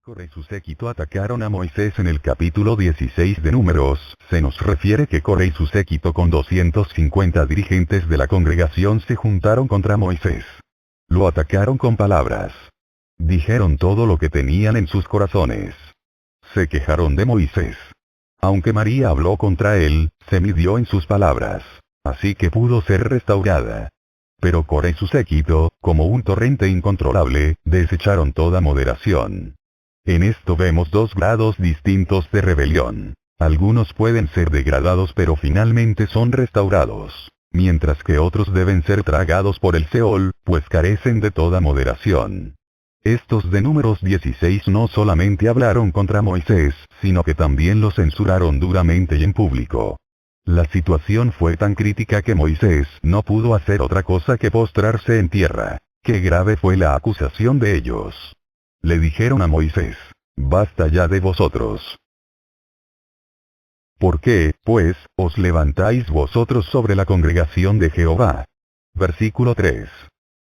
Coré y su séquito atacaron a Moisés en el capítulo 16 de Números, se nos refiere que Coré y su séquito con 250 dirigentes de la congregación se juntaron contra Moisés. Lo atacaron con palabras. Dijeron todo lo que tenían en sus corazones. Se quejaron de Moisés. Aunque María habló contra él, se midió en sus palabras. Así que pudo ser restaurada. Pero Coré y su séquito, como un torrente incontrolable, desecharon toda moderación. En esto vemos dos grados distintos de rebelión. Algunos pueden ser degradados pero finalmente son restaurados, mientras que otros deben ser tragados por el Seol, pues carecen de toda moderación. Estos de Números 16 no solamente hablaron contra Moisés, sino que también lo censuraron duramente y en público. La situación fue tan crítica que Moisés no pudo hacer otra cosa que postrarse en tierra. Qué grave fue la acusación de ellos. Le dijeron a Moisés: «Basta ya de vosotros. ¿Por qué, pues, os levantáis vosotros sobre la congregación de Jehová?» Versículo 3.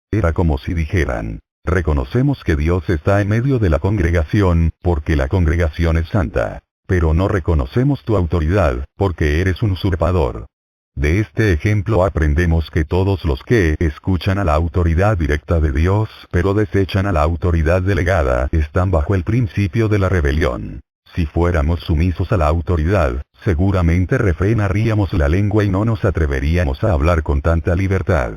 Era como si dijeran: «Reconocemos que Dios está en medio de la congregación, porque la congregación es santa. Pero no reconocemos tu autoridad, porque eres un usurpador». De este ejemplo aprendemos que todos los que escuchan a la autoridad directa de Dios, pero desechan a la autoridad delegada, están bajo el principio de la rebelión. Si fuéramos sumisos a la autoridad, seguramente refrenaríamos la lengua y no nos atreveríamos a hablar con tanta libertad.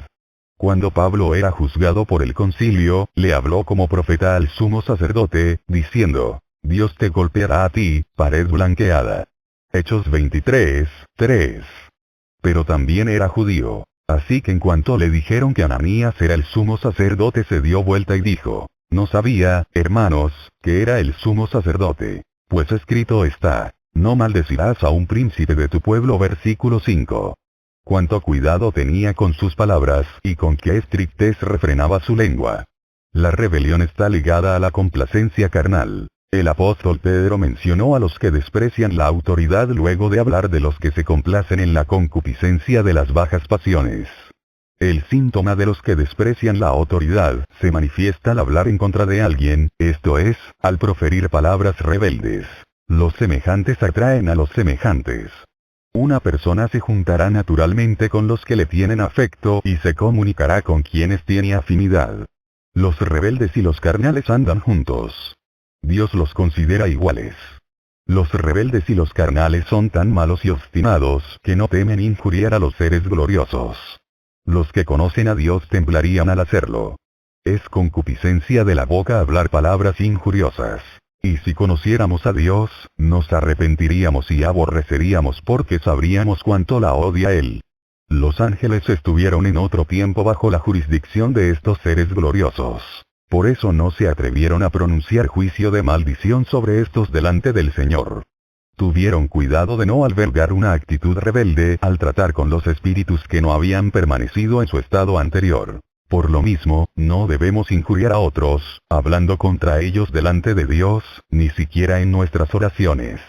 Cuando Pablo era juzgado por el concilio, le habló como profeta al sumo sacerdote, diciendo: «Dios te golpeará a ti, pared blanqueada». Hechos 23, 3. Pero también era judío. Así que en cuanto le dijeron que Ananías era el sumo sacerdote, se dio vuelta y dijo: «No sabía, hermanos, que era el sumo sacerdote. Pues escrito está: no maldecirás a un príncipe de tu pueblo». Versículo 5. Cuánto cuidado tenía con sus palabras, y con qué estrictez refrenaba su lengua. La rebelión está ligada a la complacencia carnal. El apóstol Pedro mencionó a los que desprecian la autoridad luego de hablar de los que se complacen en la concupiscencia de las bajas pasiones. El síntoma de los que desprecian la autoridad se manifiesta al hablar en contra de alguien, esto es, al proferir palabras rebeldes. Los semejantes atraen a los semejantes. Una persona se juntará naturalmente con los que le tienen afecto y se comunicará con quienes tiene afinidad. Los rebeldes y los carnales andan juntos. Dios los considera iguales. Los rebeldes y los carnales son tan malos y obstinados que no temen injuriar a los seres gloriosos. Los que conocen a Dios temblarían al hacerlo. Es concupiscencia de la boca hablar palabras injuriosas. Y si conociéramos a Dios, nos arrepentiríamos y aborreceríamos porque sabríamos cuánto la odia Él. Los ángeles estuvieron en otro tiempo bajo la jurisdicción de estos seres gloriosos. Por eso no se atrevieron a pronunciar juicio de maldición sobre estos delante del Señor. Tuvieron cuidado de no albergar una actitud rebelde al tratar con los espíritus que no habían permanecido en su estado anterior. Por lo mismo, no debemos injuriar a otros, hablando contra ellos delante de Dios, ni siquiera en nuestras oraciones.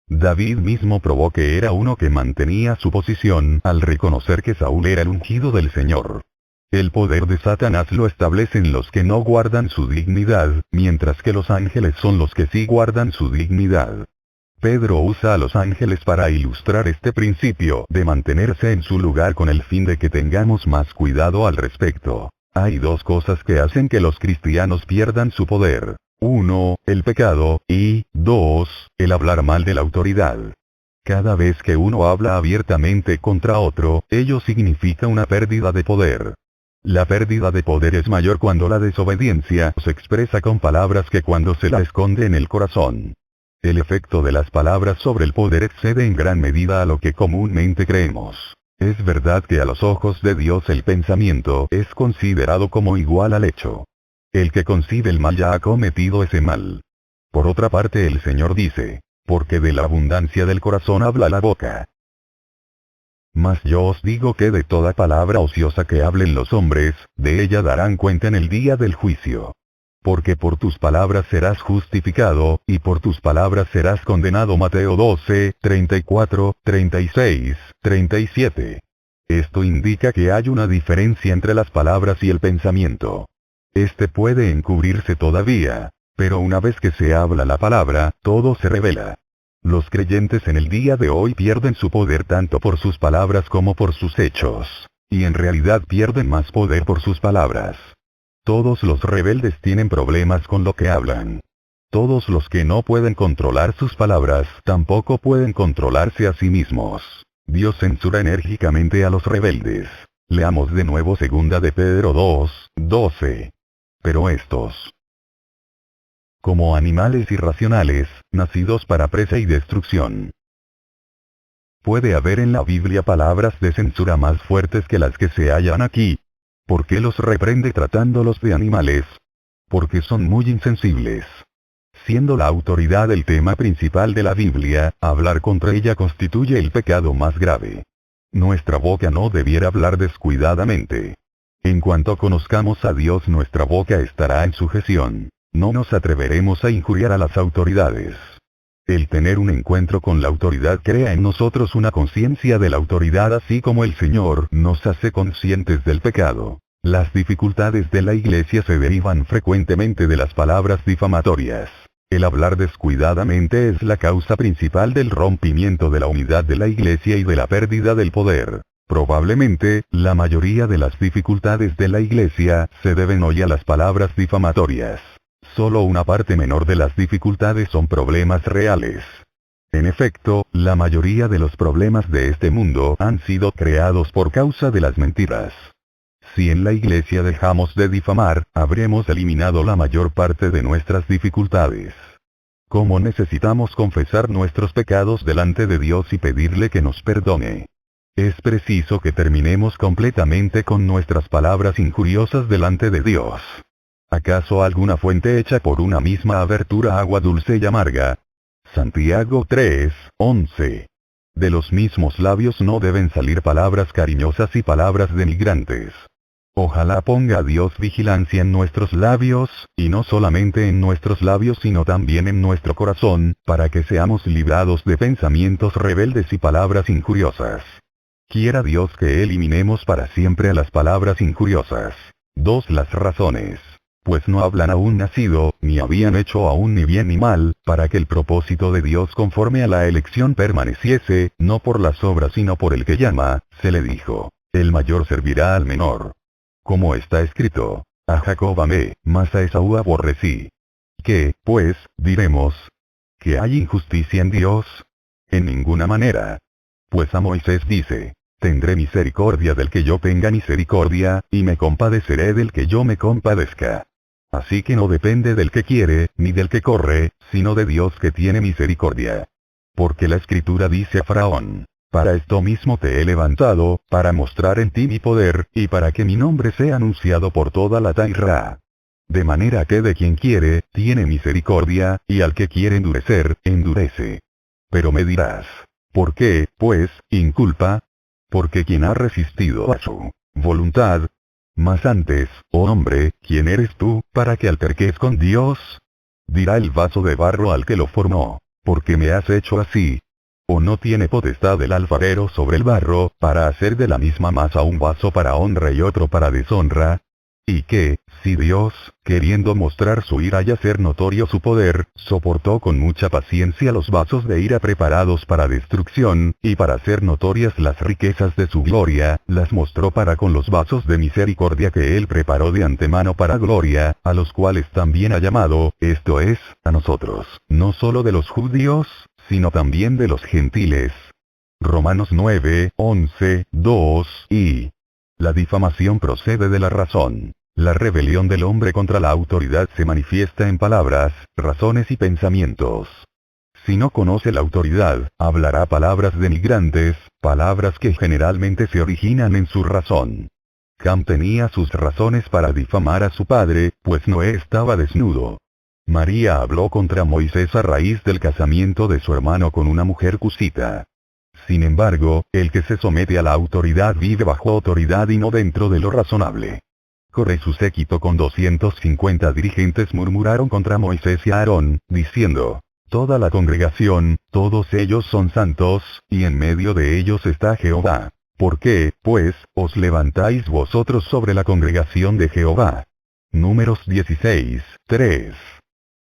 David mismo probó que era uno que mantenía su posición al reconocer que Saúl era el ungido del Señor. El poder de Satanás lo establecen los que no guardan su dignidad, mientras que los ángeles son los que sí guardan su dignidad. Pedro usa a los ángeles para ilustrar este principio de mantenerse en su lugar con el fin de que tengamos más cuidado al respecto. Hay dos cosas que hacen que los cristianos pierdan su poder. 1, el pecado, y 2, el hablar mal de la autoridad. Cada vez que uno habla abiertamente contra otro, ello significa una pérdida de poder. La pérdida de poder es mayor cuando la desobediencia se expresa con palabras que cuando se la esconde en el corazón. El efecto de las palabras sobre el poder excede en gran medida a lo que comúnmente creemos. Es verdad que a los ojos de Dios el pensamiento es considerado como igual al hecho. El que concibe el mal ya ha cometido ese mal. Por otra parte, el Señor dice: «Porque de la abundancia del corazón habla la boca». Mas yo os digo que de toda palabra ociosa que hablen los hombres, de ella darán cuenta en el día del juicio. Porque por tus palabras serás justificado, y por tus palabras serás condenado. Mateo 12, 34, 36, 37. Esto indica que hay una diferencia entre las palabras y el pensamiento. Este puede encubrirse todavía. Pero una vez que se habla la palabra, todo se revela. Los creyentes en el día de hoy pierden su poder tanto por sus palabras como por sus hechos. Y en realidad pierden más poder por sus palabras. Todos los rebeldes tienen problemas con lo que hablan. Todos los que no pueden controlar sus palabras tampoco pueden controlarse a sí mismos. Dios censura enérgicamente a los rebeldes. Leamos de nuevo 2 de Pedro 2:12. Pero estos, como animales irracionales, nacidos para presa y destrucción. ¿Puede haber en la Biblia palabras de censura más fuertes que las que se hallan aquí? ¿Por qué los reprende tratándolos de animales? Porque son muy insensibles. Siendo la autoridad el tema principal de la Biblia, hablar contra ella constituye el pecado más grave. Nuestra boca no debiera hablar descuidadamente. En cuanto conozcamos a Dios, nuestra boca estará en sujeción. No nos atreveremos a injuriar a las autoridades. El tener un encuentro con la autoridad crea en nosotros una conciencia de la autoridad, así como el Señor nos hace conscientes del pecado. Las dificultades de la iglesia se derivan frecuentemente de las palabras difamatorias. El hablar descuidadamente es la causa principal del rompimiento de la unidad de la iglesia y de la pérdida del poder. Probablemente, la mayoría de las dificultades de la iglesia se deben hoy a las palabras difamatorias. Solo una parte menor de las dificultades son problemas reales. En efecto, la mayoría de los problemas de este mundo han sido creados por causa de las mentiras. Si en la iglesia dejamos de difamar, habremos eliminado la mayor parte de nuestras dificultades. ¿Cómo necesitamos confesar nuestros pecados delante de Dios y pedirle que nos perdone? Es preciso que terminemos completamente con nuestras palabras injuriosas delante de Dios. ¿Acaso alguna fuente hecha por una misma abertura agua dulce y amarga? Santiago 3:11. De los mismos labios no deben salir palabras cariñosas y palabras denigrantes. Ojalá ponga Dios vigilancia en nuestros labios, y no solamente en nuestros labios sino también en nuestro corazón, para que seamos librados de pensamientos rebeldes y palabras injuriosas. Quiera Dios que eliminemos para siempre a las palabras injuriosas. 2. Las razones. Pues no hablan aún nacido, ni habían hecho aún ni bien ni mal, para que el propósito de Dios conforme a la elección permaneciese, no por las obras sino por el que llama, se le dijo, el mayor servirá al menor. Como está escrito, a Jacob amé, mas a Esaú aborrecí. ¿Qué, pues, diremos? ¿Que hay injusticia en Dios? En ninguna manera. Pues a Moisés dice, tendré misericordia del que yo tenga misericordia, y me compadeceré del que yo me compadezca. Así que no depende del que quiere, ni del que corre, sino de Dios que tiene misericordia. Porque la Escritura dice a Faraón, para esto mismo te he levantado, para mostrar en ti mi poder, y para que mi nombre sea anunciado por toda la tierra. De manera que de quien quiere, tiene misericordia, y al que quiere endurecer, endurece. Pero me dirás, ¿por qué, pues, inculpa? Porque quien ha resistido a su voluntad. Mas antes, oh hombre, ¿quién eres tú, para que alterques con Dios? Dirá el vaso de barro al que lo formó, ¿por qué me has hecho así? ¿O no tiene potestad el alfarero sobre el barro, para hacer de la misma masa un vaso para honra y otro para deshonra? ¿Y qué, si Dios, queriendo mostrar su ira y hacer notorio su poder, soportó con mucha paciencia los vasos de ira preparados para destrucción, y para hacer notorias las riquezas de su gloria, las mostró para con los vasos de misericordia que él preparó de antemano para gloria, a los cuales también ha llamado, esto es, a nosotros, no solo de los judíos, sino también de los gentiles? Romanos 9:11, 2 y... La difamación procede de la razón. La rebelión del hombre contra la autoridad se manifiesta en palabras, razones y pensamientos. Si no conoce la autoridad, hablará palabras denigrantes, palabras que generalmente se originan en su razón. Cam tenía sus razones para difamar a su padre, pues Noé estaba desnudo. María habló contra Moisés a raíz del casamiento de su hermano con una mujer cusita. Sin embargo, el que se somete a la autoridad vive bajo autoridad y no dentro de lo razonable. Coré y su séquito con 250 dirigentes murmuraron contra Moisés y Aarón, diciendo, toda la congregación, todos ellos son santos, y en medio de ellos está Jehová. ¿Por qué, pues, os levantáis vosotros sobre la congregación de Jehová? Números 16:3.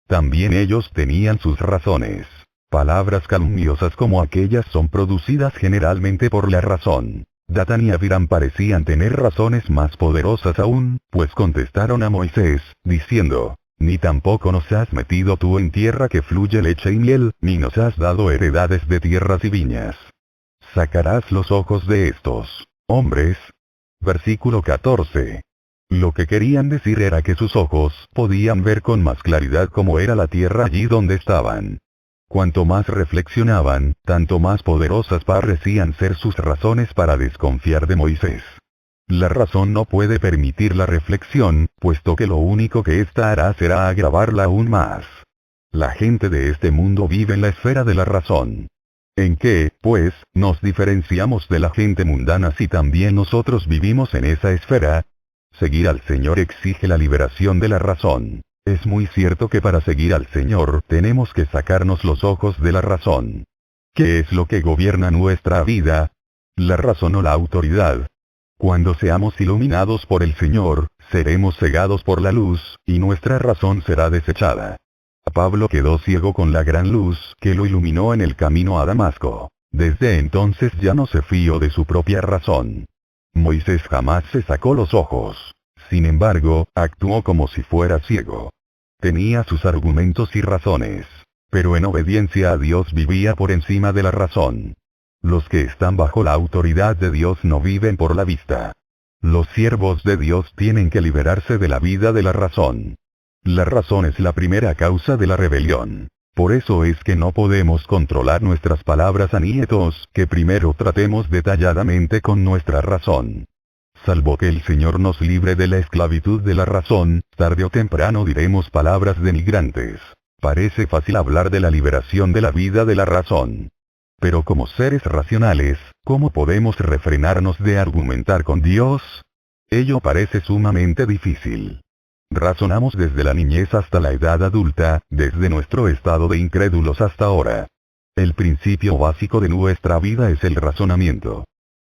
También ellos tenían sus razones. Palabras calumniosas como aquellas son producidas generalmente por la razón. Datán y Abiram parecían tener razones más poderosas aún, pues contestaron a Moisés, diciendo, ni tampoco nos has metido tú en tierra que fluye leche y miel, ni nos has dado heredades de tierras y viñas. ¿Sacarás los ojos de estos hombres? Versículo 14. Lo que querían decir era que sus ojos podían ver con más claridad cómo era la tierra allí donde estaban. Cuanto más reflexionaban, tanto más poderosas parecían ser sus razones para desconfiar de Moisés. La razón no puede permitir la reflexión, puesto que lo único que ésta hará será agravarla aún más. La gente de este mundo vive en la esfera de la razón. ¿En qué, pues, nos diferenciamos de la gente mundana si también nosotros vivimos en esa esfera? Seguir al Señor exige la liberación de la razón. Es muy cierto que para seguir al Señor tenemos que sacarnos los ojos de la razón. ¿Qué es lo que gobierna nuestra vida? ¿La razón o la autoridad? Cuando seamos iluminados por el Señor, seremos cegados por la luz, y nuestra razón será desechada. Pablo quedó ciego con la gran luz que lo iluminó en el camino a Damasco. Desde entonces ya no se fió de su propia razón. Moisés jamás se sacó los ojos. Sin embargo, actuó como si fuera ciego. Tenía sus argumentos y razones. Pero en obediencia a Dios vivía por encima de la razón. Los que están bajo la autoridad de Dios no viven por la vista. Los siervos de Dios tienen que liberarse de la vida de la razón. La razón es la primera causa de la rebelión. Por eso es que no podemos controlar nuestras palabras a nietos, que primero tratemos detalladamente con nuestra razón. Salvo que el Señor nos libre de la esclavitud de la razón, tarde o temprano diremos palabras denigrantes. Parece fácil hablar de la liberación de la vida de la razón. Pero como seres racionales, ¿cómo podemos refrenarnos de argumentar con Dios? Ello parece sumamente difícil. Razonamos desde la niñez hasta la edad adulta, desde nuestro estado de incrédulos hasta ahora. El principio básico de nuestra vida es el razonamiento.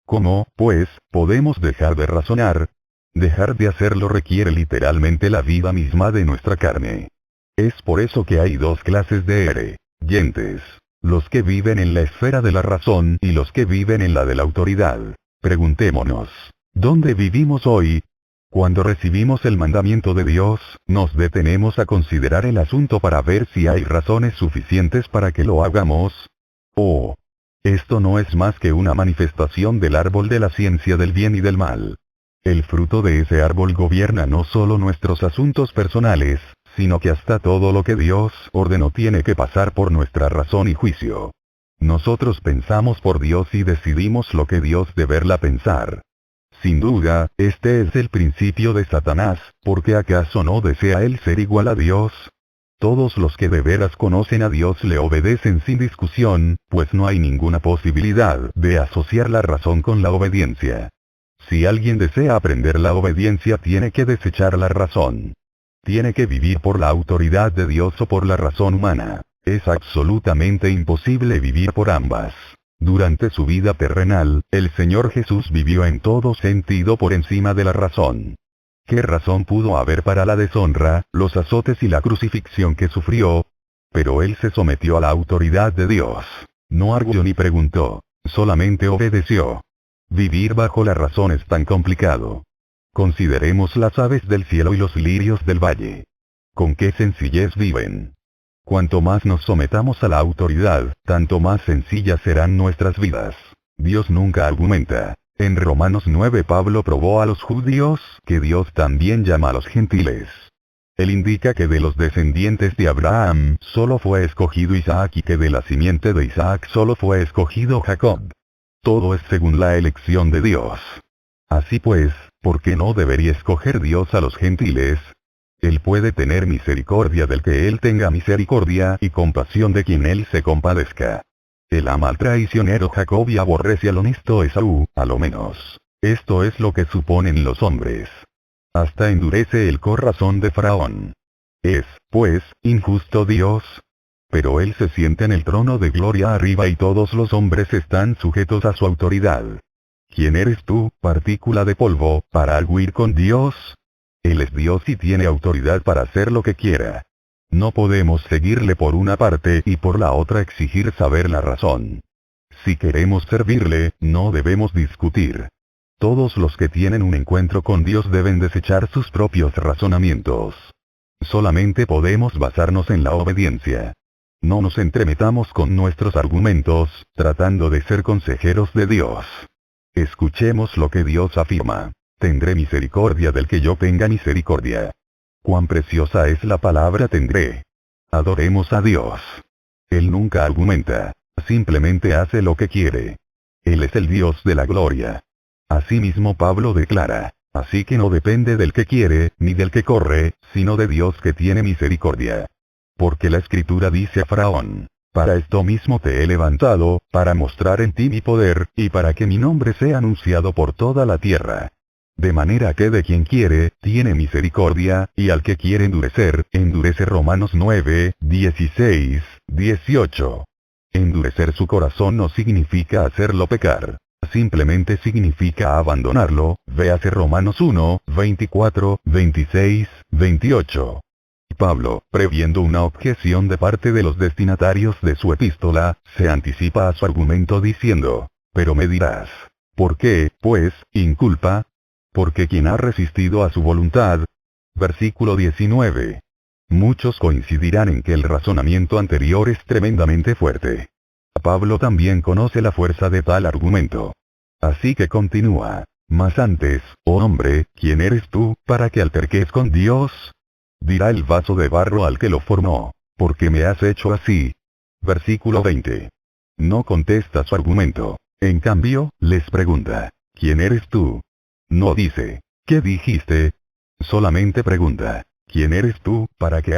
¿Cómo, pues, podemos dejar de razonar? Dejar de hacerlo requiere literalmente la vida misma de nuestra carne. Es por eso que hay dos clases de creyentes: los que viven en la esfera de la razón y los que viven en la de la autoridad. Preguntémonos, ¿dónde vivimos hoy? Cuando recibimos el mandamiento de Dios, nos detenemos a considerar el asunto para ver si hay razones suficientes para que lo hagamos. Oh, esto no es más que una manifestación del árbol de la ciencia del bien y del mal. El fruto de ese árbol gobierna no solo nuestros asuntos personales, sino que hasta todo lo que Dios ordenó tiene que pasar por nuestra razón y juicio. Nosotros pensamos por Dios y decidimos lo que Dios deberá pensar. Sin duda, este es el principio de Satanás, porque ¿acaso no desea él ser igual a Dios? Todos los que de veras conocen a Dios le obedecen sin discusión, pues no hay ninguna posibilidad de asociar la razón con la obediencia. Si alguien desea aprender la obediencia tiene que desechar la razón. Tiene que vivir por la autoridad de Dios o por la razón humana. Es absolutamente imposible vivir por ambas. Durante su vida terrenal, el Señor Jesús vivió en todo sentido por encima de la razón. ¿Qué razón pudo haber para la deshonra, los azotes y la crucifixión que sufrió? Pero él se sometió a la autoridad de Dios. No arguyó ni preguntó, solamente obedeció. Vivir bajo la razón es tan complicado. Consideremos las aves del cielo y los lirios del valle. ¿Con qué sencillez viven? Cuanto más nos sometamos a la autoridad, tanto más sencillas serán nuestras vidas. Dios nunca argumenta. En Romanos 9 Pablo probó a los judíos que Dios también llama a los gentiles. Él indica que de los descendientes de Abraham solo fue escogido Isaac y que de la simiente de Isaac solo fue escogido Jacob. Todo es según la elección de Dios. Así pues, ¿por qué no debería escoger Dios a los gentiles? Él puede tener misericordia del que Él tenga misericordia y compasión de quien Él se compadezca. Él ama al traicionero Jacob y aborrece al honesto Esaú, a lo menos. Esto es lo que suponen los hombres. Hasta endurece el corazón de Faraón. Es, pues, injusto Dios. Pero Él se sienta en el trono de gloria arriba y todos los hombres están sujetos a su autoridad. ¿Quién eres tú, partícula de polvo, para arguir con Dios? Él es Dios y tiene autoridad para hacer lo que quiera. No podemos seguirle por una parte y por la otra exigir saber la razón. Si queremos servirle, no debemos discutir. Todos los que tienen un encuentro con Dios deben desechar sus propios razonamientos. Solamente podemos basarnos en la obediencia. No nos entremetamos con nuestros argumentos, tratando de ser consejeros de Dios. Escuchemos lo que Dios afirma. Tendré misericordia del que yo tenga misericordia. Cuán preciosa es la palabra tendré. Adoremos a Dios. Él nunca argumenta, simplemente hace lo que quiere. Él es el Dios de la gloria. Asimismo Pablo declara, así que no depende del que quiere, ni del que corre, sino de Dios que tiene misericordia. Porque la Escritura dice a Faraón, para esto mismo te he levantado, para mostrar en ti mi poder, y para que mi nombre sea anunciado por toda la tierra. De manera que de quien quiere, tiene misericordia, y al que quiere endurecer, endurece. Romanos 9, 16, 18. Endurecer su corazón no significa hacerlo pecar. Simplemente significa abandonarlo, véase Romanos 1, 24, 26, 28. Pablo, previendo una objeción de parte de los destinatarios de su epístola, se anticipa a su argumento diciendo, pero me dirás, ¿por qué, pues, inculpa? Porque quien ha resistido a su voluntad. Versículo 19. Muchos coincidirán en que el razonamiento anterior es tremendamente fuerte. Pablo también conoce la fuerza de tal argumento. Así que continúa. Mas antes, oh hombre, ¿quién eres tú, para que alterques con Dios? Dirá el vaso de barro al que lo formó, ¿por qué me has hecho así? Versículo 20. No contesta su argumento. En cambio, les pregunta, ¿quién eres tú? No dice, ¿qué dijiste? Solamente pregunta, ¿quién eres tú, para que